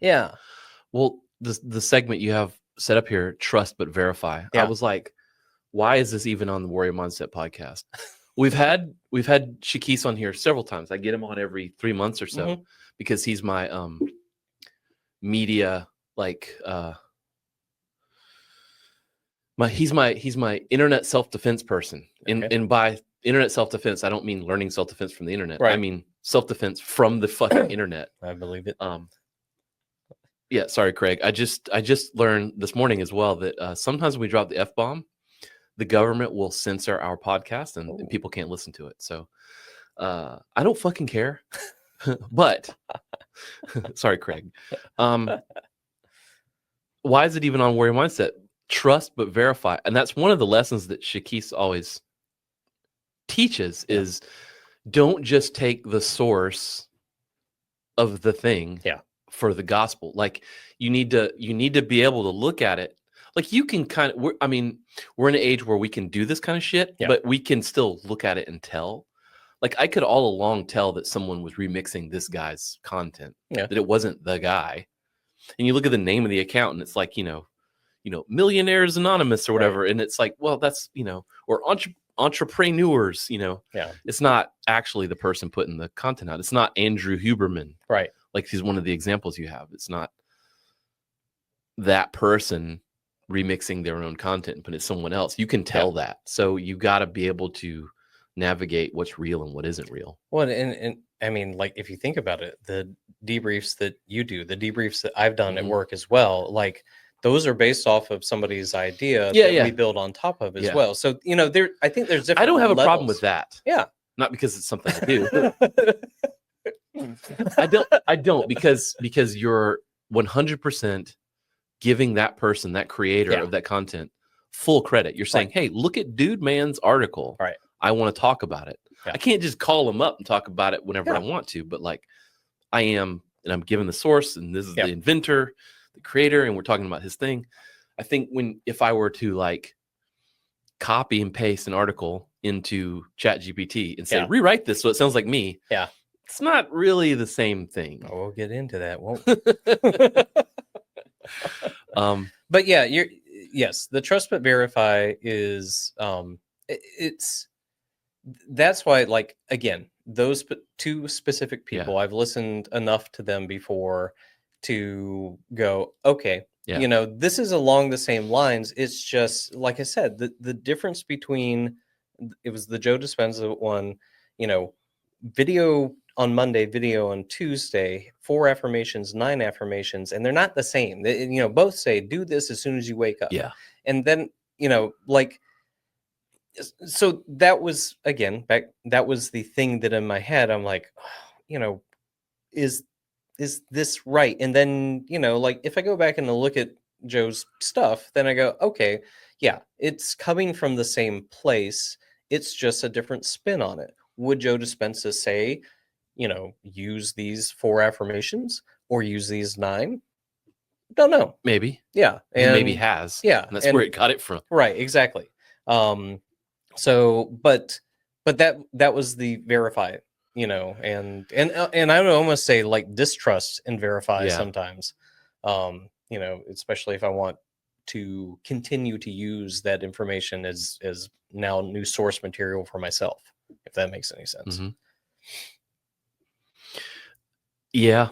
Yeah. Well, the segment you have set up here, trust but verify. I Yeah. was like, why is this even on the Warrior Mindset podcast? We've had Shakis on here several times. I get him on every 3 months or so because he's my media he's my internet self-defense person. Okay. And by internet self-defense, I don't mean learning self-defense from the internet. Right. I mean self-defense from the fucking internet. I believe it. Yeah, sorry, Craig. I just learned this morning as well that sometimes when we drop the F-bomb, the government will censor our podcast and people can't listen to it. So I don't fucking care. But sorry, Craig. Why is it even on Warrior Mindset? Trust but verify. And that's one of the lessons that Shakis always teaches is don't just take the source of the thing for the gospel. Like you need to be able to look at it. Like you can kind of, we're in an age where we can do this kind of shit, but we can still look at it and tell. Like I could all along tell that someone was remixing this guy's content, that it wasn't the guy. And you look at the name of the account and it's like, Millionaires Anonymous or whatever. Right. And it's like, well, that's, or entrepreneurs, it's not actually the person putting the content out. It's not Andrew Huberman. Right. Like he's one of the examples you have. It's not that person remixing their own content and putting it someone else. You can tell that. So you got to be able to navigate what's real and what isn't real. Well, and I mean, like if you think about it, the debriefs that you do, the debriefs that I've done at work as well, like those are based off of somebody's idea that we build on top of as well. So, I think there's different I don't have levels. a problem with that. Yeah. Not because it's something I do. I don't because you're 100% giving that person, that creator of that content, full credit. You're saying, hey, look at Dude Man's article. Right. I want to talk about it. I can't just call him up and talk about it whenever I want to, but like I am, and I'm given the source, and this is the inventor, the creator, and we're talking about his thing. I think if I were to like copy and paste an article into ChatGPT and say, rewrite this so it sounds like me. Yeah. It's not really the same thing. Oh, we'll get into that, won't we? But yeah, yes, the trust but verify is that's why, like, again, those two specific people, I've listened enough to them before to go, okay, this is along the same lines. It's just, like I said, the difference between, it was the Joe Dispenza one, video on Monday, video on Tuesday, 4 affirmations, 9 affirmations, and they're not the same. They, both say, do this as soon as you wake up. Yeah. And then, like, so that was, again, that was the thing that in my head, I'm like, is this right? And then, like if I go back and look at Joe's stuff, then I go, okay, yeah, it's coming from the same place. It's just a different spin on it. Would Joe Dispenza say, use these 4 affirmations or use these 9? Don't know. Maybe. Yeah. And maybe has. Yeah. And that's where it got it from. Right. Exactly. So, but that was the verify, and I would almost say like distrust and verify sometimes, especially if I want to continue to use that information as now new source material for myself, if that makes any sense. Yeah.